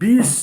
20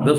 10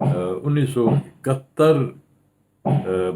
1971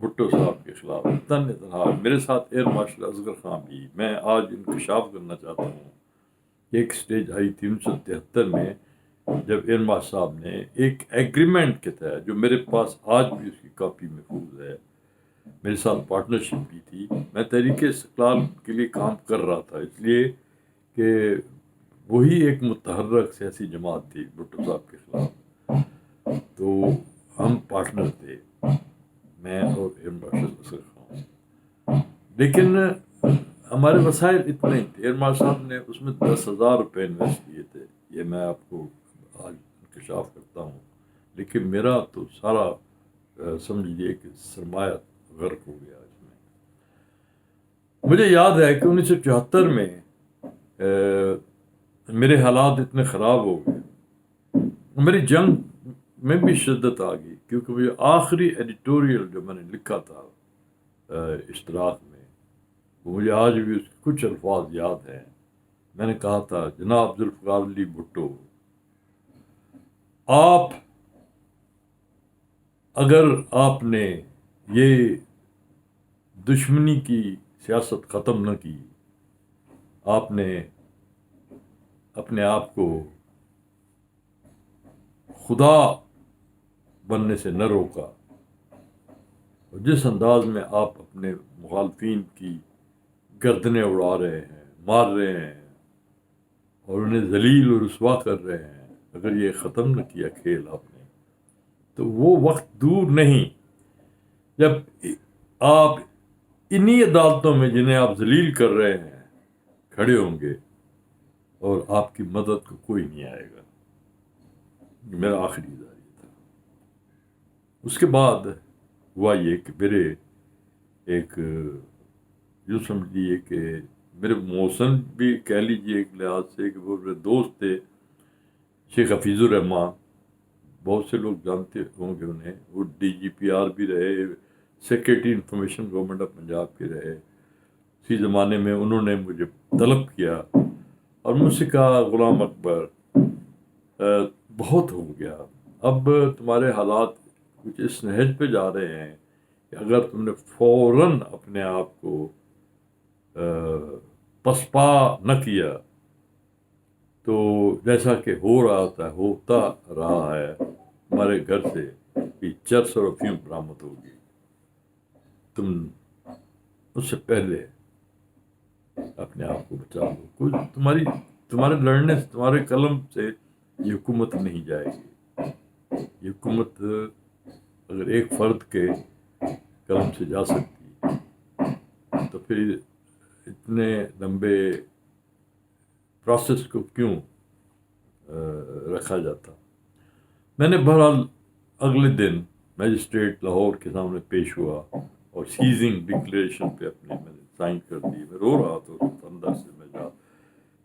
بھٹو صاحب کے خلاف تنہا میرے ساتھ ایئر مارشل اصغر خان بھی. میں آج انکشاف کرنا چاہتا ہوں. ایک سٹیج آئی تھی 1973 میں جب ایئر مارشل صاحب نے ایک ایگریمنٹ کے تحت جو میرے پاس آج بھی اس کی کاپی محفوظ ہے, میرے ساتھ پارٹنرشپ کی تھی. میں تحریک استقلال کے لیے کام کر رہا تھا اس لیے کہ وہی ایک متحرک سیاسی جماعت تھی بھٹو صاحب کے خلاف. تو ہم پارٹنر تھے, میں اور ایئر مارشل اصغر خان. لیکن ہمارے وسائل اتنے تھے. ایئر مارشل صاحب نے اس میں 10,000 روپے انویسٹ کیے تھے. یہ میں آپ کو آج انکشاف کرتا ہوں. لیکن میرا تو سارا سمجھ لیجیے کہ سرمایہ غرق ہو گیا اس میں. مجھے یاد ہے کہ 1974 میں میرے حالات اتنے خراب ہو گئے, میری جنگ میں بھی شدت آ گئی, کیونکہ مجھے آخری ایڈیٹوریل جو میں نے لکھا تھا اشتراک میں, وہ مجھے آج بھی اس کے کچھ الفاظ یاد ہیں. میں نے کہا تھا, جناب ذوالفقار علی بھٹو, آپ اگر آپ نے یہ دشمنی کی سیاست ختم نہ کی, آپ نے اپنے آپ کو خدا بننے سے نہ روکا, اور جس انداز میں آپ اپنے مخالفین کی گردنیں اڑا رہے ہیں, مار رہے ہیں اور انہیں ذلیل و رسوا کر رہے ہیں, اگر یہ ختم نہ کیا کھیل آپ نے, تو وہ وقت دور نہیں جب آپ انہی عدالتوں میں جنہیں آپ ذلیل کر رہے ہیں کھڑے ہوں گے اور آپ کی مدد کو کوئی نہیں آئے گا. میرا آخری اظہار یہ تھا. اس کے بعد ہوا یہ کہ میرے ایک یوں سمجھیے کہ میرے موسن بھی کہہ لیجیے ایک لحاظ سے کہ وہ میرے دوست تھے, شیخ حفیظ الرحمان. بہت سے لوگ جانتے ہوں گے انہیں. وہ DGPR بھی رہے, secretary information government of Punjab کے رہے. اسی زمانے میں انہوں نے مجھے طلب کیا اور مجھ سے کہا, غلام اکبر بہت ہو گیا, اب تمہارے حالات کچھ اس نہج پہ جا رہے ہیں کہ اگر تم نے فوراً اپنے آپ کو پسپا نہ کیا تو جیسا کہ ہو رہا تھا, ہوتا رہا ہے, ہمارے گھر سے بھی چرس اور افیون برآمد ہوگی. تم اس سے پہلے اپنے آپ کو بچا لو. کچھ تمہارے لڑنے سے, تمہارے قلم سے یہ حکومت نہیں جائے گی. یہ حکومت اگر ایک فرد کے قلم سے جا سکتی تو پھر اتنے لمبے پروسیس کو کیوں رکھا جاتا. میں نے بہرحال اگلے دن میجسٹریٹ لاہور کے سامنے پیش ہوا اور سیزنگ ڈکلیریشن پہ اپنے میں نے سائن کر دی. میں رو رہا تھا اندر سے, میں جا,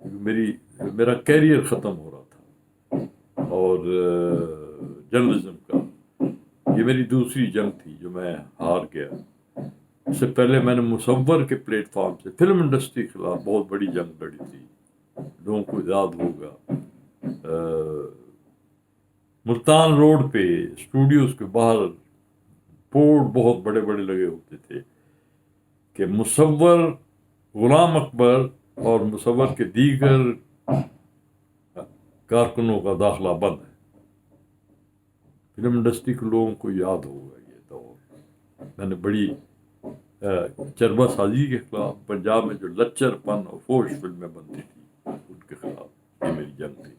کیونکہ میرا کیریئر ختم ہو رہا تھا اور جرنلزم کا یہ میری دوسری جنگ تھی جو میں ہار گیا. اس سے پہلے میں نے مصور کے پلیٹ فارم سے فلم انڈسٹری کے خلاف بہت بڑی جنگ لڑی تھی. لوگوں کو یاد ہوگا, ملتان روڈ پہ اسٹوڈیوز کے باہر بورڈ بہت بڑے بڑے لگے ہوتے تھے کہ مصور غلام اکبر اور مصور کے دیگر کارکنوں کا داخلہ بند ہے. فلم انڈسٹری کے لوگوں کو یاد ہوگا یہ دور. میں نے بڑی چربہ سازی کے خلاف, پنجاب میں جو لچر پن اور فوش فلمیں بنتی تھی ان کے خلاف یہ میری جنگ تھی.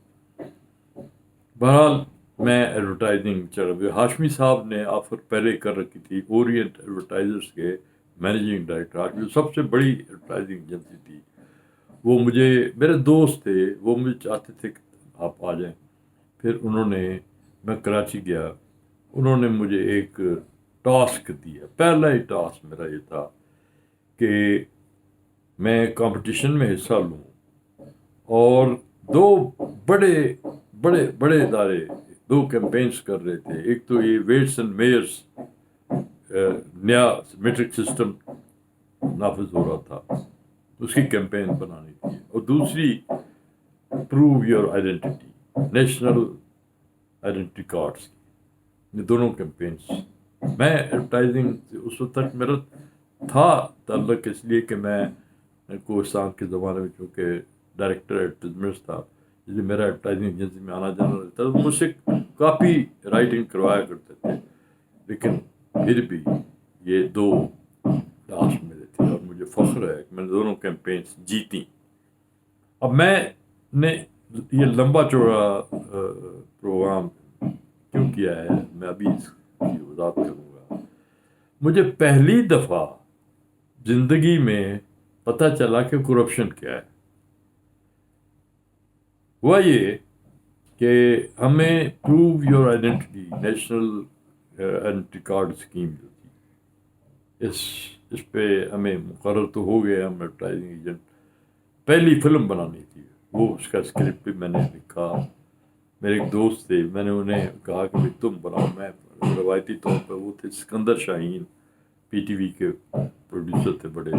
بہرحال میں ایڈورٹائزنگ چل, ہاشمی صاحب نے آفر پہلے کر رکھی تھی اورینٹ ایڈورٹائزرز کے مینیجنگ ڈائریکٹر, جو سب سے بڑی ایڈورٹائزنگ ایجنسی تھی. وہ مجھے, میرے دوست تھے, وہ مجھے چاہتے تھے کہ آپ آ جائیں. پھر انہوں نے, میں کراچی گیا, انہوں نے مجھے ایک ٹاسک دیا. پہلا ہی ٹاسک میرا یہ تھا کہ میں کمپٹیشن میں حصہ لوں اور دو بڑے بڑے بڑے ادارے دو کیمپینز کر رہے تھے. ایک تو یہ ویٹس اینڈ میئرس نیا میٹرک سسٹم نافذ ہو رہا تھا, اس کی کیمپین بنانی تھی, اور دوسری prove your identity, national identity cards. یہ دونوں کیمپینز میں ایڈورٹائزنگ سے اس وقت تک میرا تھا تعلق، اس لیے کہ میں کوہستان کے زمانے میں چونکہ ڈائریکٹر ایڈورٹائزمنٹس تھا، اس لیے میرا ایڈورٹائزنگ ایجنسی میں آنا جانا رہتا تھا، مجھ سے کافی رائٹنگ کروایا کرتے تھے، لیکن پھر بھی یہ دو ٹاسک میرے تھے اور مجھے فخر ہے کہ میں نے دونوں کیمپینس جیتی۔ اب میں نے یہ لمبا چوڑا پروگرام کیوں کیا ہے، میں ابھی اس کی وضاحت کروں گا۔ مجھے پہلی دفعہ زندگی میں پتہ چلا کہ کرپشن کیا ہے۔ ہوا یہ کہ ہمیں prove your identity, national identity card scheme جو تھی، اس پہ ہمیں مقرر تو ہو گیا، ہم ایڈورٹائزنگ ایجنٹ، پہلی فلم بنانی تھی، وہ اس کا اسکرپٹ بھی میں نے لکھا، میرے ایک دوست تھے، میں نے انہیں کہا کہ تم بناؤ، میں روایتی طور پر وہ تھے سکندر شاہین، پی ٹی وی کے پروڈیوسر تھے بڑے،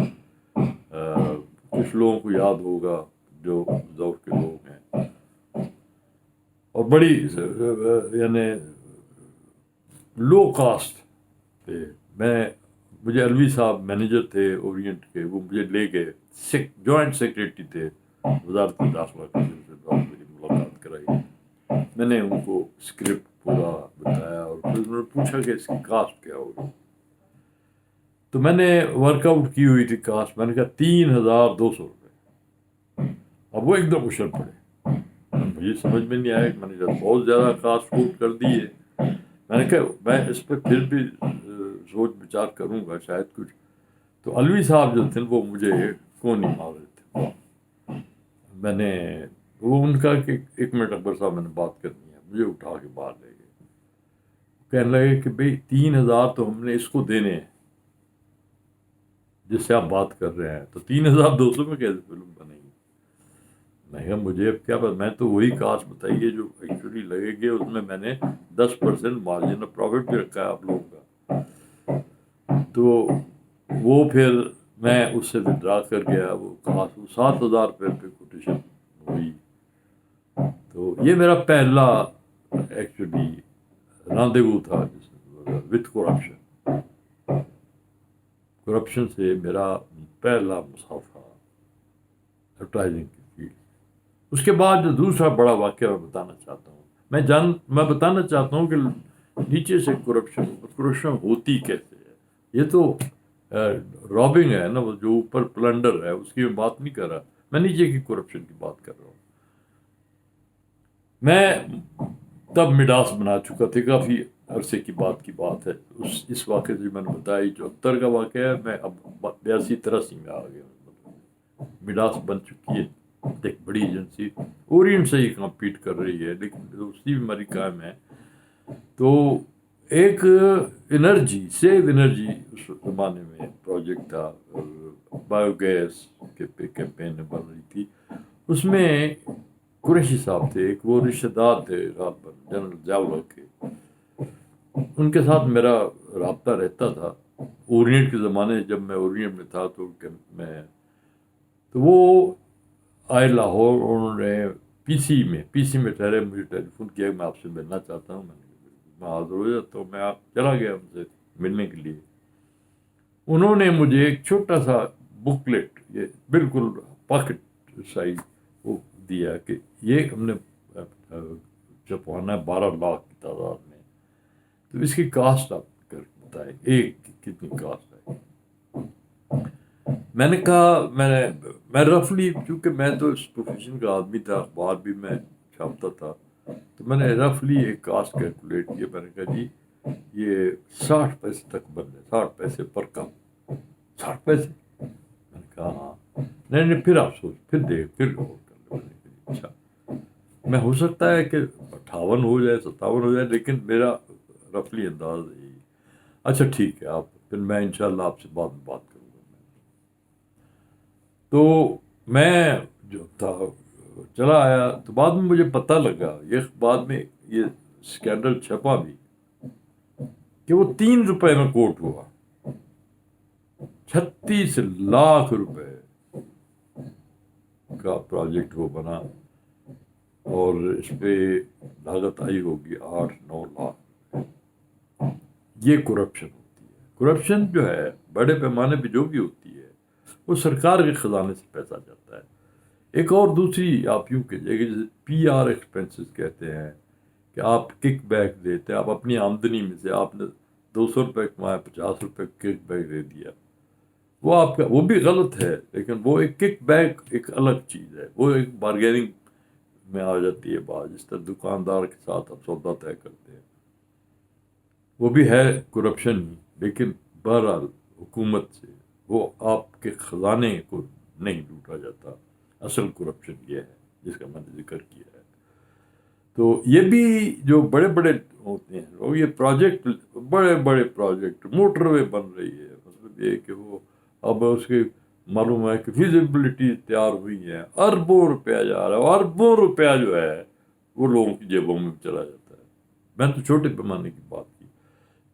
کچھ لوگوں کو یاد ہوگا جو دور کے لوگ ہیں، اور بڑی یعنی لو کاسٹ تھے۔ مجھے الوی صاحب مینیجر تھے اورینٹ کے، وہ مجھے لے گئے، جوائنٹ سیکریٹری تھے وزارت داخلہ کے، میری ملاقات کرائی، میں نے ان کو اسکرپٹ پورا بتایا اور پھر انہوں نے پوچھا کہ اس کی کاسٹ کیا ہوگی، تو میں نے ورک آؤٹ کی ہوئی تھی کاسٹ، میں نے کہا 3200 روپے۔ اب وہ ایک دم اچھل پڑے، مجھے سمجھ میں نہیں آیا کہ میں نے کہا بہت زیادہ کاسٹ کوٹ کر دی ہے، میں نے کہا میں اس پہ پھر بھی سوچ بچار کروں گا شاید کچھ، تو الوی صاحب جو تھے وہ مجھے کون نہیں مار رہے تھے، میں نے وہ ان کا کہ 1 منٹ اکبر صاحب میں نے بات کرنی ہے، مجھے اٹھا کے باہر لے گئے، کہنے لگے کہ بھئی 3000 تو ہم نے اس کو دینے ہیں جس سے آپ بات کر رہے ہیں، تو 3200 میں کیسے فلم بنے گی؟ میں کہا مجھے اب کیا پتا، میں تو وہی کاسٹ بتائیے جو ایکچولی لگے گی، اس میں نے 10% مارجن آف پروفٹ بھی رکھا ہے آپ لوگوں کا، تو وہ پھر میں اس سے ودرا کر گیا، وہ کاسٹ 7000 روپے پہ کوٹیشن ہوئی، تو یہ میرا پہلا ایکچولی راندیوو تھا وتھ کرپشن، کرپشن سے میرا پہلا مسافہ ایڈورٹائزنگ کی فیلڈ۔ اس کے بعد جو دوسرا بڑا واقعہ میں بتانا چاہتا ہوں، میں بتانا چاہتا ہوں کہ نیچے سے کرپشن ہوتی کیسے ہے، یہ تو رابنگ ہے نا، وہ جو اوپر پلنڈر ہے اس کی میں بات نہیں کر رہا، میں نیچے کی کرپشن کی بات کر رہا ہوں۔ میں تب مڈاس بنا چکا تھا، کافی عرصے کی بات ہے، اس واقعے سے میں نے بتایا 74 کا واقعہ ہے، میں اب 82-83 میں آ گیا، مڈاس بن چکی ہے ایک بڑی ایجنسی، اورینٹ سے ہی کمپیٹ کر رہی ہے لیکن دوسری بیماری قائم ہے، تو ایک سیو انرجی اس زمانے میں پروجیکٹ تھا، بایو گیس کے پہ کیمپین بن رہی تھی، اس میں قریشی صاحب تھے، ایک وہ رشتہ دار تھے جنرل ضیاء کے، ان کے ساتھ میرا رابطہ رہتا تھا اورینٹ کے زمانے، جب میں اورینٹ میں تھا تو وہ آئے لاہور، انہوں نے پی سی میں ٹھہرے، مجھے ٹیلی فون کیا کہ میں آپ سے ملنا چاہتا ہوں، میں حاضر ہو جاتا ہوں، میں آپ چلا گیا ان سے ملنے کے لیے، انہوں نے مجھے ایک چھوٹا سا بکلیٹ، یہ بالکل پاکٹ سائز وہ دیا کہ یہ ہم نے چھپوانا ہے 12 لاکھ کی تعداد میں، تو اس کی کاسٹ آپ کر بتائیں ایک کتنی کاسٹ ہے؟ میں نے کہا میں رفلی، چونکہ میں تو اس پروفیشن کا آدمی تھا، اخبار بھی میں چھاپتا تھا، تو میں نے رفلی ایک کاسٹ کیلکولیٹ کیا، میں نے کہا جی یہ 60 پیسے تک بن جائے، 60 پیسے پر کپ، 60 پیسے، میں نے کہا ہاں، نہیں پھر آپ سوچ، پھر غور کر لیں، اچھا میں ہو سکتا ہے کہ 58 ہو جائے، 57 ہو جائے، لیکن میرا رفلی انداز یہی، اچھا ٹھیک ہے، آپ پھر میں انشاءاللہ آپ سے بعد میں بات کروں گا۔ تو میں جو تھا چلا آیا، تو بعد میں مجھے پتہ لگا، یہ بعد میں یہ اسکینڈل چھپا بھی کہ وہ 3 روپے میں کوٹ ہوا، 36 لاکھ روپے کا پروجیکٹ وہ بنا، اور اس پہ لاگت آئی ہوگی 8-9 لاکھ، یہ کرپشن ہوتی ہے. کرپشن جو ہے بڑے پیمانے پہ جو بھی ہوتی ہے وہ سرکار کے خزانے سے پیسہ جاتا ہے. ایک اور دوسری آپ یوں کہیے کہ جیسے پی آر ایکسپینسز کہتے ہیں کہ آپ کک بیک دیتے ہیں. آپ اپنی آمدنی میں سے آپ نے 200 روپے کمایا 50 روپے کک بیک دے دیا. وہ آپ کا وہ بھی غلط ہے, لیکن وہ ایک کک بیک ایک الگ چیز ہے. وہ ایک بارگیننگ میں آ جاتی ہے بات, جس طرح دکاندار کے ساتھ آپ سودا طے کرتے ہیں. وہ بھی ہے کرپشن ہی, لیکن بہرحال حکومت سے وہ آپ کے خزانے کو نہیں لوٹا جاتا. اصل کرپشن یہ ہے جس کا میں نے ذکر کیا ہے. تو یہ بھی جو بڑے بڑے ہوتے ہیں لوگ, یہ پروجیکٹ بڑے بڑے پروجیکٹ, موٹر وے بن رہی ہے, مطلب یہ کہ وہ اب اس کی معلوم ہے کہ فیزیبلٹی تیار ہوئی ہے, اربوں روپیہ جا رہا ہے, اربوں روپیہ جو ہے وہ لوگوں کی جیبوں میں چلا جاتا ہے. میں تو چھوٹے پیمانے کی بات کی.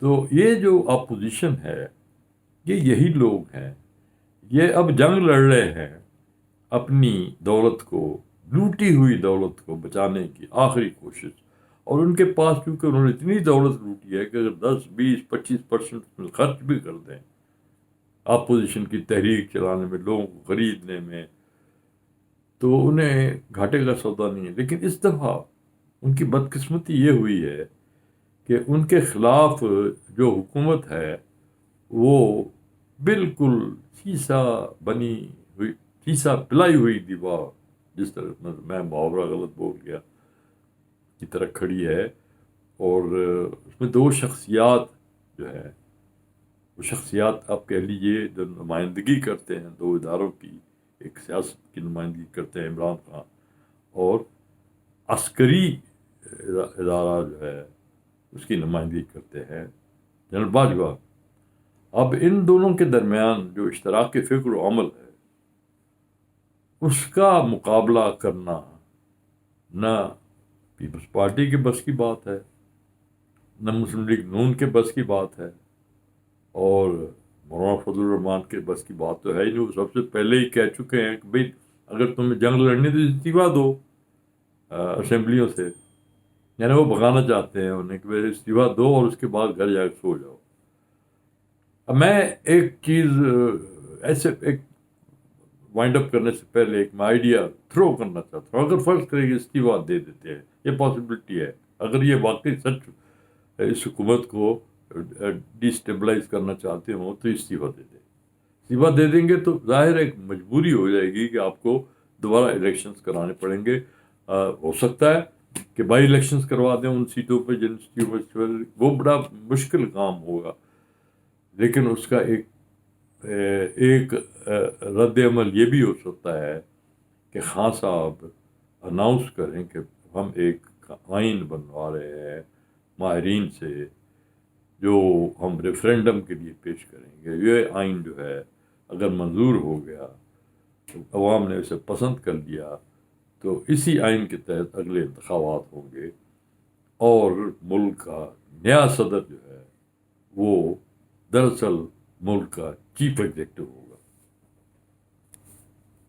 تو یہ جو اپوزیشن ہے یہ یہی لوگ ہیں, یہ اب جنگ لڑ رہے ہیں اپنی دولت کو, لوٹی ہوئی دولت کو بچانے کی آخری کوشش. اور ان کے پاس کیونکہ انہوں نے اتنی دولت لوٹی ہے کہ اگر 10-20-25% خرچ بھی کر دیں اپوزیشن کی تحریک چلانے میں, لوگوں کو خریدنے میں, تو انہیں گھاٹے کا سودا نہیں ہے. لیکن اس دفعہ ان کی بدقسمتی یہ ہوئی ہے کہ ان کے خلاف جو حکومت ہے وہ بالکل شیشہ بنی ہوئی, شیشہ پلائی ہوئی دیوار, جس طرح میں محاورہ غلط بول گیا, کی طرح کھڑی ہے. اور اس میں دو شخصیات جو ہے, وہ شخصیات آپ کہہ لیجیے جو نمائندگی کرتے ہیں دو اداروں کی, ایک سیاست کی نمائندگی کرتے ہیں عمران خان, اور عسکری ادارہ جو ہے اس کی نمائندگی کرتے ہیں جنرل باجوہ. اب ان دونوں کے درمیان جو اشتراک فکر و عمل ہے اس کا مقابلہ کرنا نہ پیپلز پارٹی کے بس کی بات ہے, نہ مسلم لیگ نون کے بس کی بات ہے, اور مولانا فضل الرحمان کے بس کی بات تو ہے ہی نہیں. وہ سب سے پہلے ہی کہہ چکے ہیں کہ بھئی اگر تمہیں جنگ لڑنی تو استعفیٰ دو اسمبلیوں سے. یعنی وہ بھگانا چاہتے ہیں انہیں کہ بھئی استعفیٰ دو اور اس کے بعد گھر جا کے سو جاؤ. اب میں ایک چیز ایسے ایک وائنڈ اپ کرنے سے پہلے ایک میں آئیڈیا تھرو کرنا چاہتا ہوں. اگر فرض کریں کہ استعفیٰ دے دیتے ہیں, یہ پاسبلٹی ہے, اگر یہ واقعی سچ اس حکومت کو ڈیسٹیبلائز کرنا چاہتے ہوں تو استعفیٰ دے دیں. استعفیٰ دے دیں گے تو ظاہر ایک مجبوری ہو جائے گی کہ آپ کو دوبارہ الیکشنز کرانے پڑیں گے. ہو سکتا ہے کہ بائی الیکشنز کروا دیں ان سیٹوں پہ جن سیٹوں پہ, وہ بڑا مشکل کام ہوگا, لیکن اس کا ایک رد عمل یہ بھی ہو سکتا ہے کہ خان صاحب اناؤنس کریں کہ ہم ایک آئین بنوا رہے ہیں ماہرین سے جو ہم ریفرینڈم کے لیے پیش کریں گے. یہ آئین جو ہے اگر منظور ہو گیا تو عوام نے اسے پسند کر لیا تو اسی آئین کے تحت اگلے انتخابات ہوں گے اور ملک کا نیا صدر جو ہے وہ دراصل ملک کا چیف ایگزیکٹو ہوگا.